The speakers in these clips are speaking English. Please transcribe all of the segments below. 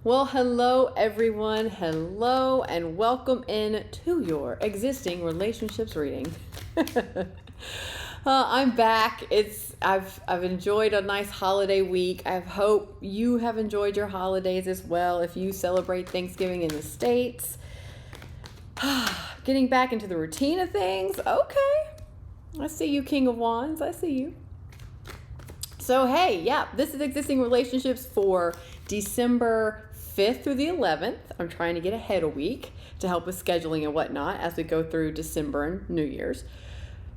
Well, hello everyone. Hello and welcome in to your existing relationships reading. I'm back. I've enjoyed a nice holiday week. I hope you have enjoyed your holidays as well. If you celebrate Thanksgiving in the States, getting back into the routine of things. Okay, I see you, King of Wands. I see you. So hey, yeah, this is existing relationships for December 5th through the 11th. I'm trying to get ahead a week to help with scheduling and whatnot as we go through December and New Year's.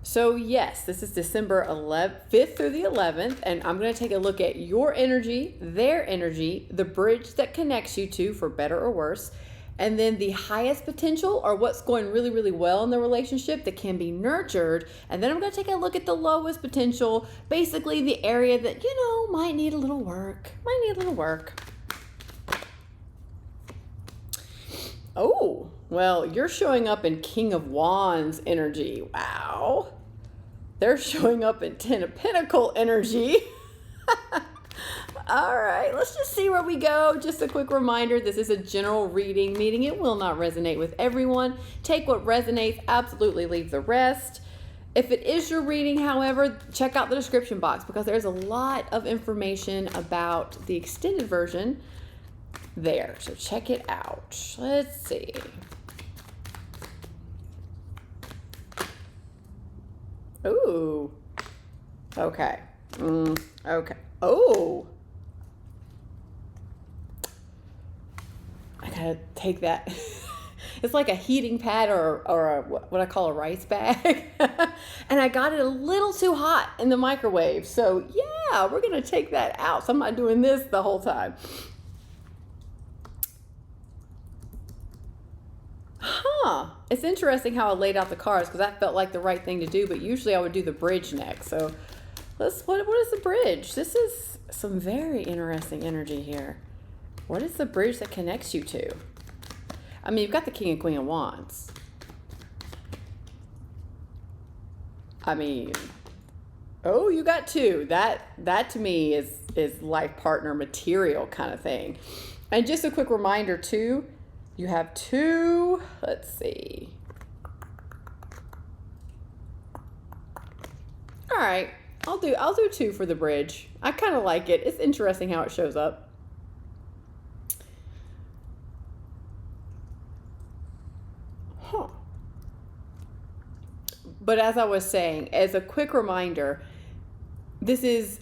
So yes, this is December 5th through the 11th, and I'm going to take a look at your energy, their energy, the bridge that connects you two for better or worse, and then the highest potential, or what's going really, really well in the relationship that can be nurtured. And then I'm going to take a look at the lowest potential, basically the area that, might need a little work. Oh, well, you're showing up in King of Wands energy. Wow. They're showing up in Ten of Pentacle energy. All right, let's just see where we go. Just a quick reminder, this is a general reading, meaning it will not resonate with everyone. Take what resonates, absolutely leave the rest. If it is your reading, however, check out the description box because there's a lot of information about the extended version there. So check it out. Let's see. Ooh. Okay. Okay. Oh. I gotta take that. It's like a heating pad or what I call a rice bag. And I got it a little too hot in the microwave. So yeah, we're gonna take that out. So I'm not doing this the whole time. It's interesting how I laid out the cards because that felt like the right thing to do, but usually I would do the bridge next. So what is the bridge? This is some very interesting energy here. What is the bridge that connects you to? I mean, you've got the King and Queen of Wands. I mean, oh, you got two. That to me is life partner material kind of thing. And just a quick reminder too, you have two, let's see. All right, I'll do two for the bridge. I kind of like it. It's interesting how it shows up. But as I was saying, as a quick reminder, this is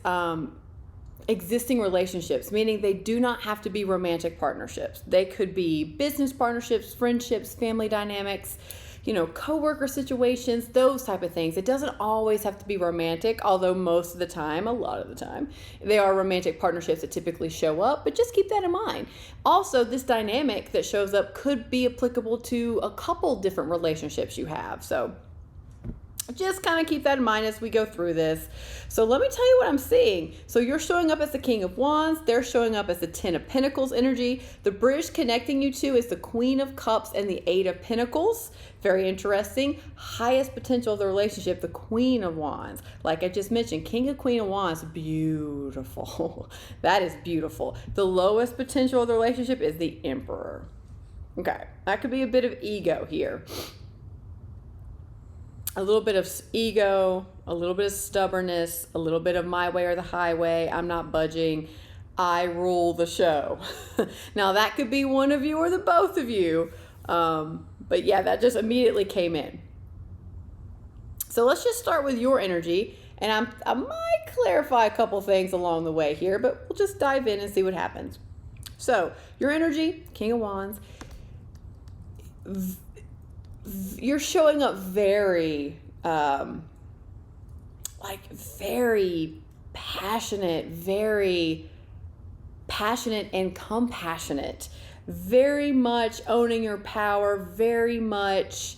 existing relationships, meaning they do not have to be romantic partnerships. They could be business partnerships, friendships, family dynamics, coworker situations, those type of things. It doesn't always have to be romantic, although most of the time, a lot of the time, they are romantic partnerships that typically show up, but just keep that in mind. Also, this dynamic that shows up could be applicable to a couple different relationships you have. So just kind of keep that in mind as we go through this. So let me tell you what I'm seeing. So you're showing up as the King of Wands. They're showing up as the Ten of Pentacles energy. The bridge connecting you two is the Queen of Cups and the Eight of Pentacles. Very interesting. Highest potential of the relationship, the Queen of Wands. Like I just mentioned, King and Queen of Wands, beautiful. That is beautiful. The lowest potential of the relationship is the Emperor. Okay, that could be a bit of ego here. A little bit of ego, a little bit of stubbornness, a little bit of my way or the highway. I'm not budging. I rule the show. Now that could be one of you or the both of you. But yeah, that just immediately came in. So let's just start with your energy. And I might clarify a couple things along the way here, but we'll just dive in and see what happens. So your energy, King of Wands, you're showing up very very passionate and compassionate, very much owning your power, very much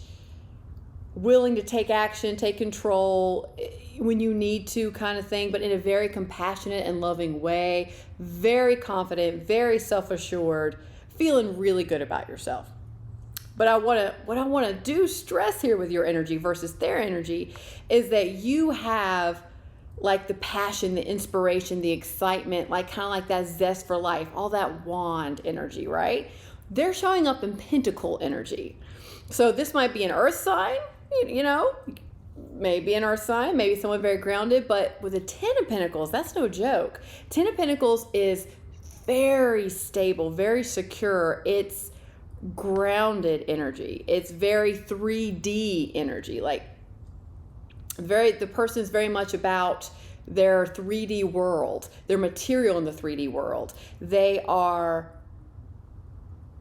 willing to take action, take control when you need to kind of thing, but in a very compassionate and loving way, very confident, very self-assured, feeling really good about yourself. But what I want to stress here with your energy versus their energy is that you have like the passion, the inspiration, the excitement, like kind of like that zest for life, all that wand energy, right? They're showing up in pentacle energy. So this might be an earth sign, you know, maybe an earth sign, maybe someone very grounded, but with a 10 of pentacles, that's no joke. 10 of pentacles is very stable, very secure. It's grounded energy. It's very 3D energy. Like the person is very much about their 3D world, their material in the 3D world. They are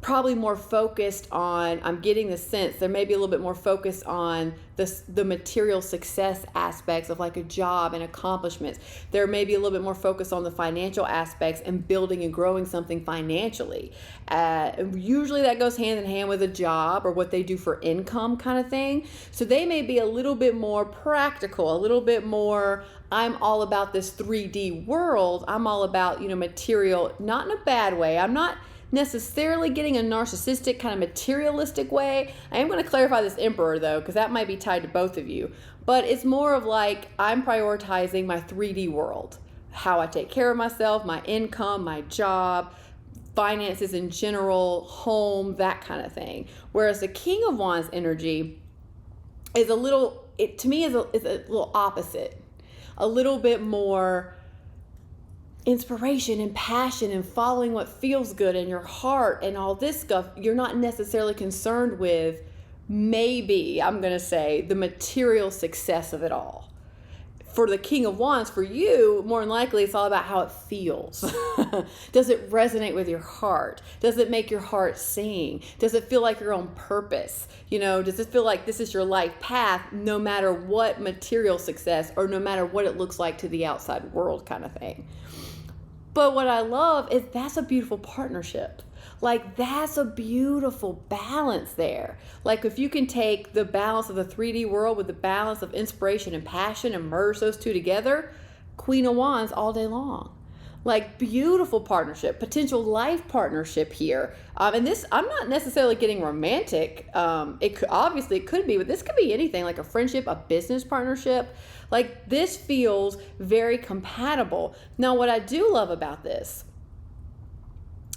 probably more focused on, I'm getting the sense, there may be a little bit more focused on the material success aspects of like a job and accomplishments. There may be a little bit more focused on the financial aspects and building and growing something financially. Usually that goes hand in hand with a job or what they do for income kind of thing. So they may be a little bit more practical, a little bit more, I'm all about this 3D world. I'm all about, material, not in a bad way. I'm not necessarily getting a narcissistic kind of materialistic way. I am going to clarify this Emperor though, because that might be tied to both of you. But it's more of like, I'm prioritizing my 3D world, how I take care of myself, my income, my job, finances in general, home, that kind of thing. Whereas the King of Wands energy is a little, to me is a little opposite, a little bit more inspiration and passion and following what feels good in your heart and all this stuff. You're not necessarily concerned with, maybe, I'm going to say, the material success of it all. For the King of Wands, for you, more than likely, it's all about how it feels. Does it resonate with your heart? Does it make your heart sing? Does it feel like your own purpose? Does it feel like this is your life path, no matter what material success or no matter what it looks like to the outside world kind of thing? But what I love is that's a beautiful partnership. Like that's a beautiful balance there. Like if you can take the balance of the 3D world with the balance of inspiration and passion and merge those two together, Queen of Wands all day long. Like beautiful partnership, potential life partnership here. And this, I'm not necessarily getting romantic. Obviously it could be, but this could be anything, like a friendship, a business partnership. Like this feels very compatible. Now, what I do love about this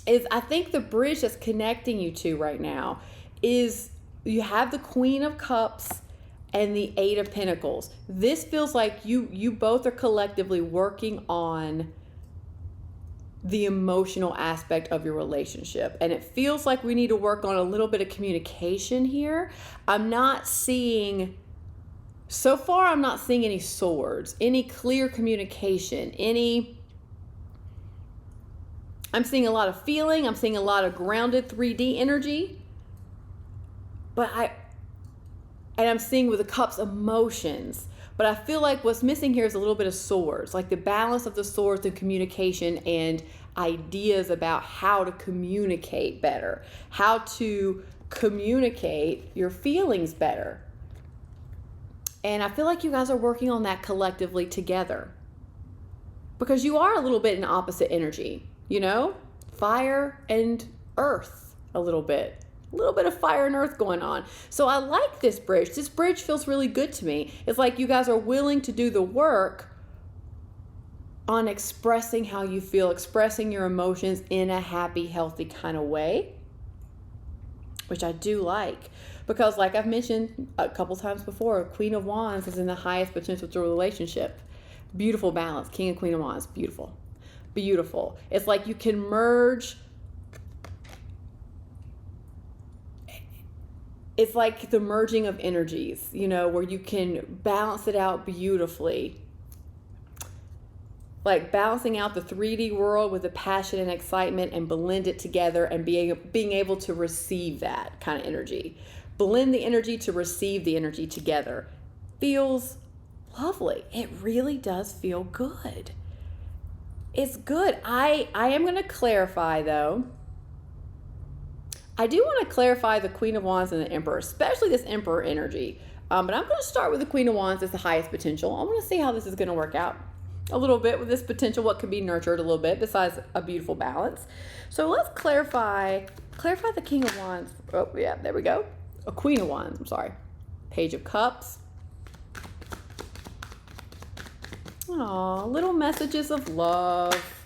is I think the bridge that's connecting you two right now is you have the Queen of Cups and the 8 of Pentacles. This feels like you both are collectively working on the emotional aspect of your relationship. And it feels like we need to work on a little bit of communication here. So far, I'm not seeing any swords, any clear communication, I'm seeing a lot of feeling. I'm seeing a lot of grounded 3D energy. But I'm seeing with the cups emotions. But I feel like what's missing here is a little bit of swords, like the balance of the swords and communication and ideas about how to communicate better, how to communicate your feelings better. And I feel like you guys are working on that collectively together because you are a little bit in opposite energy, fire and earth a little bit of fire and earth going on. So I like this bridge. This bridge feels really good to me. It's like you guys are willing to do the work on expressing how you feel, expressing your emotions in a happy, healthy kind of way, which I do like. Because like I've mentioned a couple times before, Queen of Wands is in the highest potential to a relationship. Beautiful balance. King and Queen of Wands. Beautiful. Beautiful. It's like you can merge. It's like the merging of energies, where you can balance it out beautifully. Like balancing out the 3D world with the passion and excitement and blend it together and being able to receive that kind of energy. Blend the energy to receive the energy together. Feels lovely. It really does feel good. It's good. I am going to clarify though. I do want to clarify the Queen of Wands and the Emperor, especially this Emperor energy. But I'm going to start with the Queen of Wands as the highest potential. I want to see how this is going to work out a little bit with this potential, what can be nurtured a little bit besides a beautiful balance. So let's clarify the King of Wands. Oh, yeah, there we go. A Queen of Wands, I'm sorry. Page of Cups. Aw, little messages of love.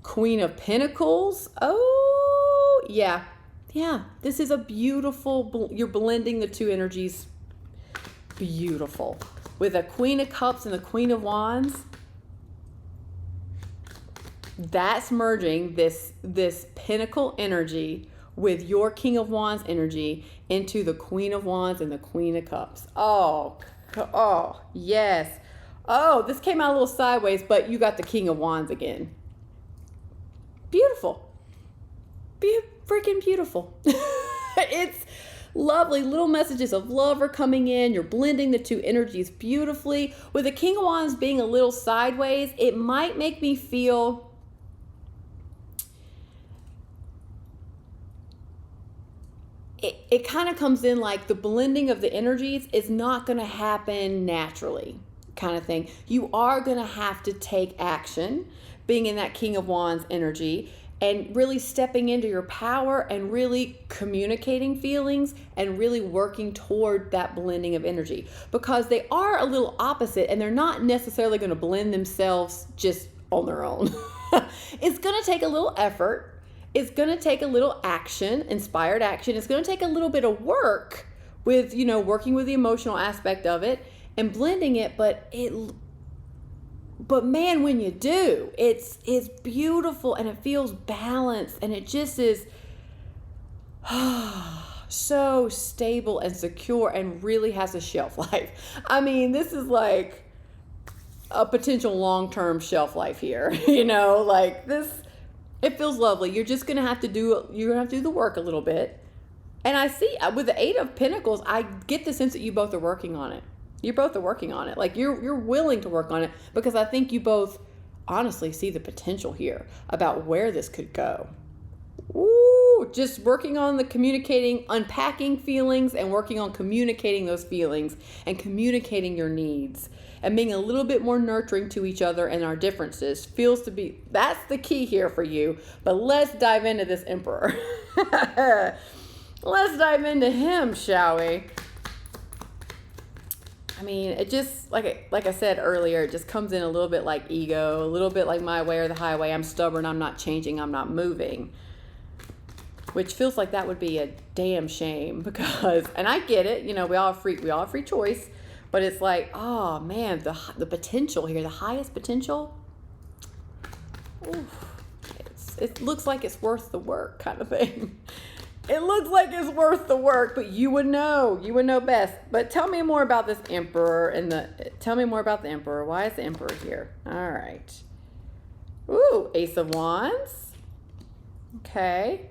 Queen of Pentacles. Oh, yeah. Yeah, this is a beautiful, you're blending the two energies. Beautiful. With a Queen of Cups and the Queen of Wands, that's merging this Pentacle energy with your King of Wands energy into the Queen of Wands and the Queen of Cups. Oh, yes. Oh, this came out a little sideways, but you got the King of Wands again. Beautiful. Freaking beautiful. It's lovely. Little messages of love are coming in. You're blending the two energies beautifully. With the King of Wands being a little sideways, it might make me feel it kind of comes in like the blending of the energies is not going to happen naturally, kind of thing. You are going to have to take action, being in that King of Wands energy, and really stepping into your power and really communicating feelings and really working toward that blending of energy, because they are a little opposite and they're not necessarily going to blend themselves just on their own. It's going to take a little effort. It's going to take a little action, inspired action. It's going to take a little bit of work with, working with the emotional aspect of it and blending it, but man, when you do, it's beautiful and it feels balanced and it just is so stable and secure and really has a shelf life. I mean, this is like a potential long-term shelf life here, like this. It feels lovely. You're just going to have to do the work a little bit. And I see with the Eight of Pentacles, I get the sense that you both are working on it. You both are working on it. Like you're willing to work on it, because I think you both honestly see the potential here about where this could go. Ooh, just working on the communicating, unpacking feelings and working on communicating those feelings and communicating your needs and being a little bit more nurturing to each other and our differences feels to be, that's the key here for you. But let's dive into this Emperor. Let's dive into him, shall we? I mean, it just, like I said earlier, it just comes in a little bit like ego, a little bit like my way or the highway. I'm stubborn, I'm not changing, I'm not moving. Which feels like that would be a damn shame, because, and I get it, we all have free choice, but it's like, oh man, the potential here, the highest potential, oof, it looks like it's worth the work, kind of thing. It looks like it's worth the work, but you would know best. But tell me more about this Emperor tell me more about the Emperor. Why is the Emperor here? All right. Ooh, Ace of Wands. Okay.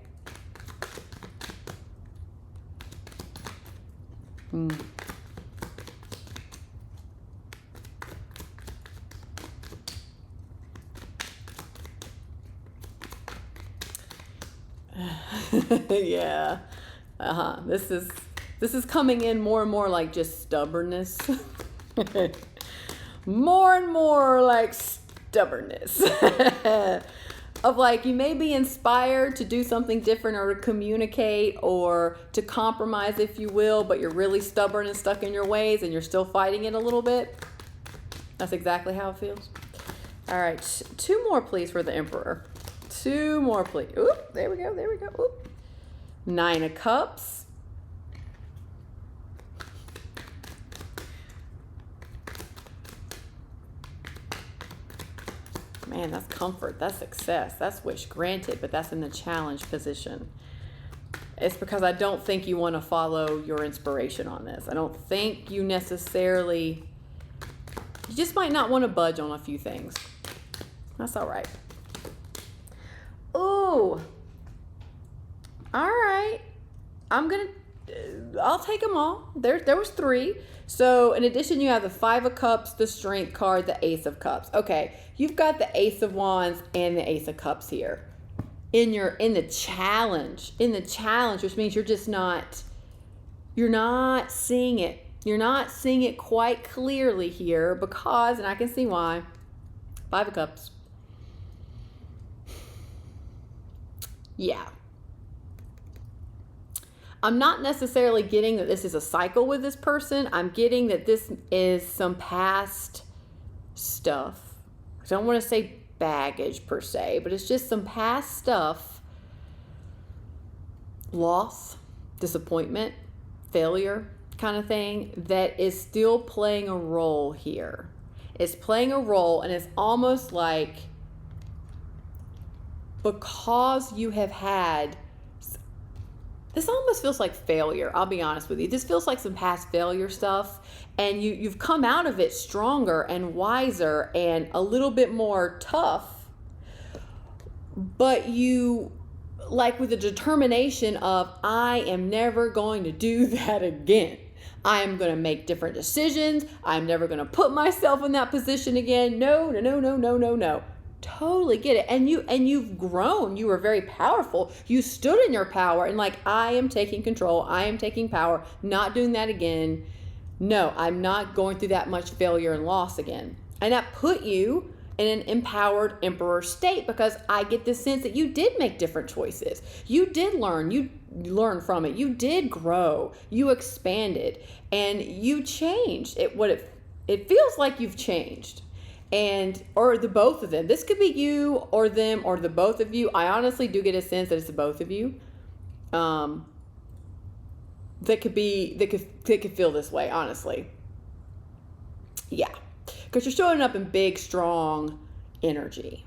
Yeah. This is coming in more and more like just stubbornness. More and more like stubbornness. Of like, you may be inspired to do something different or to communicate or to compromise, if you will, but you're really stubborn and stuck in your ways and you're still fighting it a little bit. That's exactly how it feels. All right, 2 more, please, for the Emperor. 2 more, please. Oop, there we go. Oop. 9 of Cups. Man, that's comfort. That's success. That's wish granted, but that's in the challenge position. It's because I don't think you want to follow your inspiration on this. I don't think you necessarily... You just might not want to budge on a few things. That's all right. Ooh. All right. I'll take them all. There was 3. So in addition, you have the 5 of Cups, the Strength card, the Ace of Cups. Okay, you've got the Ace of Wands and the Ace of Cups here in the challenge, which means you're not seeing it. You're not seeing it quite clearly here because, and I can see why, 5 of Cups. Yeah. I'm not necessarily getting that this is a cycle with this person. I'm getting that this is some past stuff. I don't want to say baggage per se, but it's just some past stuff. Loss, disappointment, failure kind of thing that is still playing a role here. It's playing a role, and it's almost like because you have had, this almost feels like failure. I'll be honest with you. This feels like some past failure stuff, and you've come out of it stronger and wiser and a little bit more tough, but you, like with the determination of, I am never going to do that again. I am going to make different decisions. I'm never going to put myself in that position again. No. Totally get it. And you've grown. You were very powerful. You stood in your power and like, I am taking control. I am taking power. Not doing that again. No, I'm not going through that much failure and loss again. And that put you in an empowered emperor state, because I get this sense that you did make different choices. You did learn. You learned from it. You did grow. You expanded, and you changed. It feels like you've changed, or the both of them. This could be you or them or the both of you. I honestly do get a sense that it's the both of you. That could feel this way. Honestly, yeah. Because you're showing up in big, strong energy.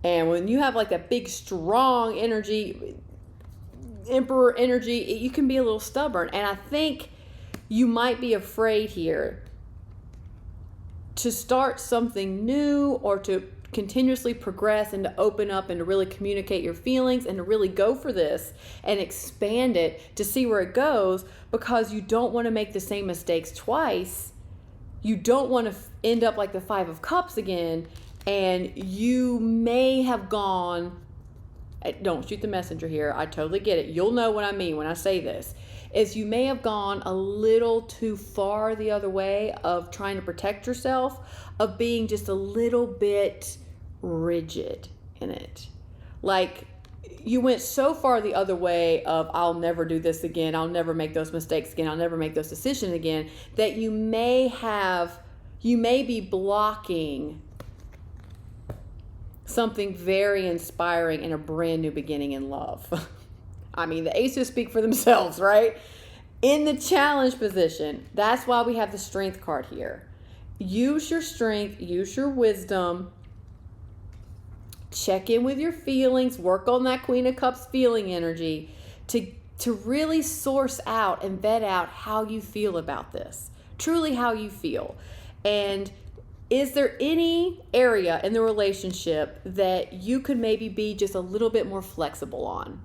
And when you have like that big, strong energy, emperor energy, you can be a little stubborn. And I think you might be afraid here to start something new, or to continuously progress and to open up and to really communicate your feelings and to really go for this and expand it to see where it goes, because you don't want to make the same mistakes twice. You don't want to end up like the 5 of Cups again, and you may have gone, don't shoot the messenger here, I totally get it. You'll know what I mean when I say this, is you may have gone a little too far the other way of trying to protect yourself, of being just a little bit rigid in it. Like, you went so far the other way of, I'll never do this again, I'll never make those mistakes again, I'll never make those decisions again, that you may be blocking something very inspiring and a brand new beginning in love. I mean, the aces speak for themselves, right? In the challenge position, that's why we have the Strength card here. Use your strength, use your wisdom. Check in with your feelings, work on that Queen of Cups feeling energy to really source out and vet out how you feel about this, truly how you feel. And is there any area in the relationship that you could maybe be just a little bit more flexible on?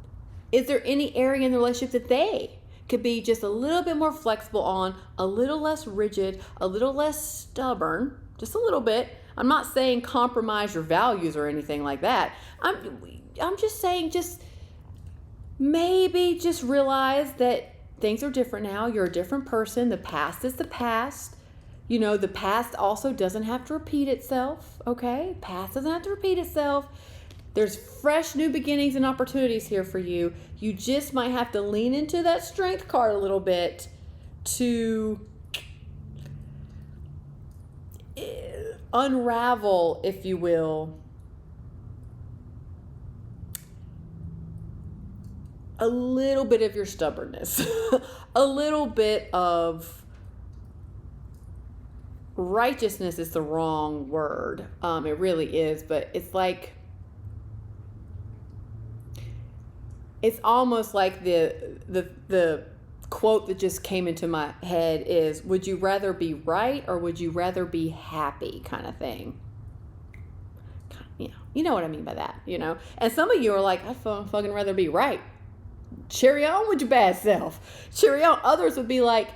Is there any area in the relationship that they could be just a little bit more flexible on, a little less rigid, a little less stubborn, just a little bit? I'm not saying compromise your values or anything like that. I'm just saying, just maybe just realize that things are different now. You're a different person. The past is the past. You know, the past also doesn't have to repeat itself, okay? Past doesn't have to repeat itself. There's fresh new beginnings and opportunities here for you. You just might have to lean into that Strength card a little bit to unravel, if you will, a little bit of your stubbornness, a little bit of righteousness is the wrong word. It really is, but it's like, it's almost like the quote that just came into my head is, would you rather be right or would you rather be happy, kind of thing. You know what I mean by that, you know? And some of you are like, I'd fucking rather be right. Cheery on with your bad self. Cheery on. Others would be like,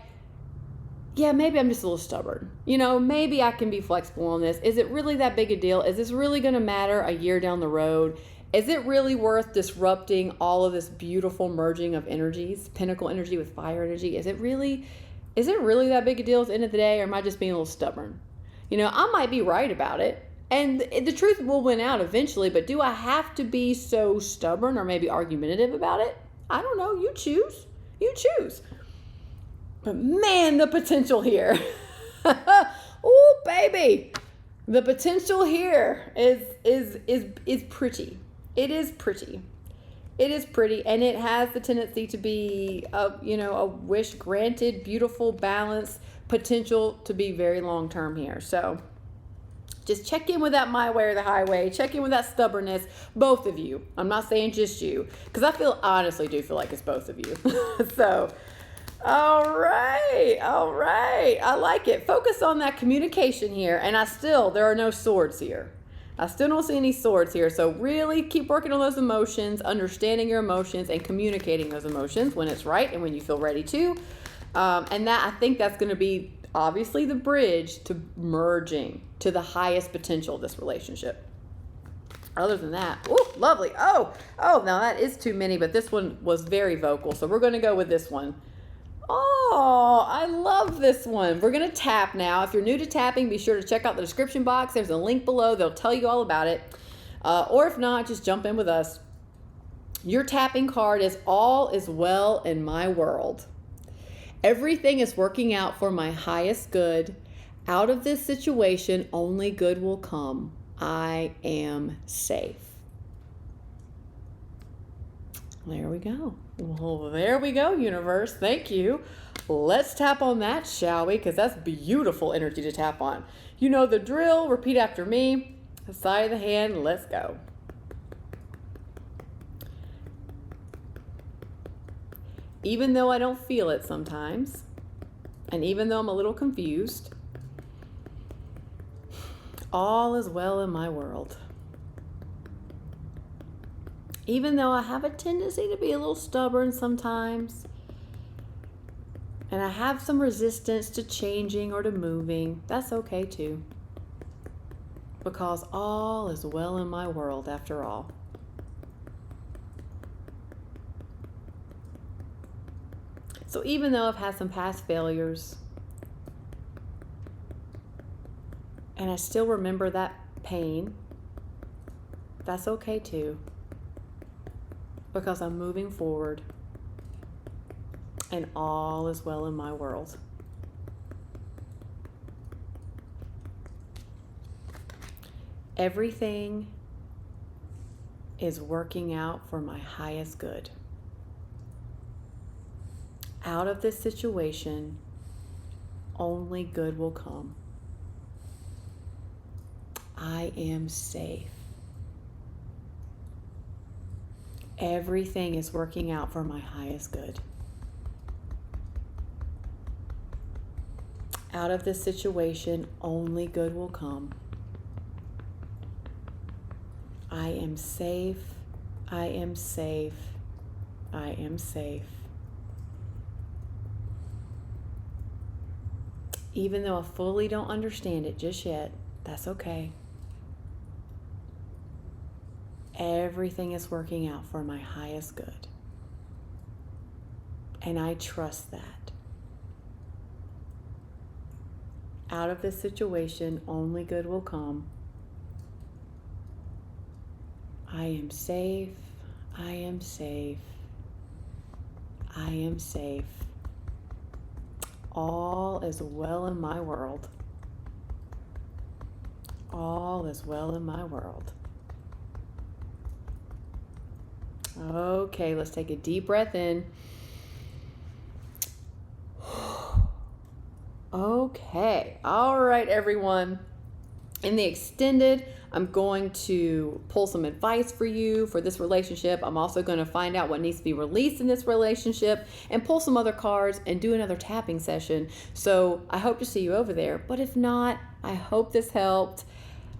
yeah, maybe I'm just a little stubborn. You know, maybe I can be flexible on this. Is it really that big a deal? Is this really going to matter a year down the road? Is it really worth disrupting all of this beautiful merging of energies, Pinnacle energy with fire energy? Is it really that big a deal at the end of the day, or am I just being a little stubborn? You know, I might be right about it, and the truth will win out eventually, but do I have to be so stubborn or maybe argumentative about it? I don't know. You choose. You choose. But man, the potential here. Oh, baby. The potential here is pretty. It is pretty. It is pretty, and it has the tendency to be a wish granted, beautiful, balanced potential to be very long term here. So just check in with that my way or the highway. Check in with that stubbornness. Both of you. I'm not saying just you, because I honestly do feel like it's both of you. So, all right. I like it. Focus on that communication here, and there are no swords here. I still don't see any swords here. So really keep working on those emotions, understanding your emotions, and communicating those emotions when it's right and when you feel ready to. And I think that's going to be obviously the bridge to merging to the highest potential of this relationship. Other than that, lovely. Oh, now that is too many, but this one was very vocal. So we're going to go with this one. Oh, I love this one. We're going to tap now. If you're new to tapping, be sure to check out the description box. There's a link below. They'll tell you all about it. Or if not, just jump in with us. Your tapping card is all is well in my world. Everything is working out for my highest good. Out of this situation, only good will come. I am safe. There we go. Well, there we go, universe. Thank you. Let's tap on that, shall we? Because that's beautiful energy to tap on. You know the drill. Repeat after me. The side of the hand. Let's go. Even though I don't feel it sometimes, and even though I'm a little confused, all is well in my world. Even though I have a tendency to be a little stubborn sometimes, and I have some resistance to changing or to moving, that's okay too. Because all is well in my world after all. So even though I've had some past failures, and I still remember that pain, that's okay too. Because I'm moving forward, and all is well in my world. Everything is working out for my highest good. Out of this situation, only good will come. I am safe. Everything is working out for my highest good. Out of this situation, only good will come. I am safe. I am safe. I am safe. Even though I fully don't understand it just yet, that's okay. Everything is working out for my highest good. And I trust that. Out of this situation, only good will come. I am safe. I am safe. I am safe. All is well in my world. All is well in my world. Okay, let's take a deep breath in. Okay, all right, everyone. In the extended, I'm going to pull some advice for you for this relationship. I'm also going to find out what needs to be released in this relationship and pull some other cards and do another tapping session. So I hope to see you over there. But if not, I hope this helped.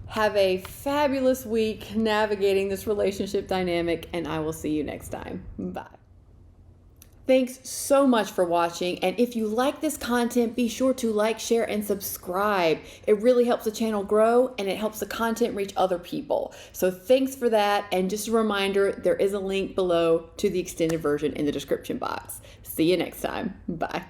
Have a fabulous week navigating this relationship dynamic, and I will see you next time. Bye. Thanks so much for watching, and if you like this content, be sure to like, share, and subscribe. It really helps the channel grow, and it helps the content reach other people. So thanks for that, and just a reminder, there is a link below to the extended version in the description box. See you next time. Bye.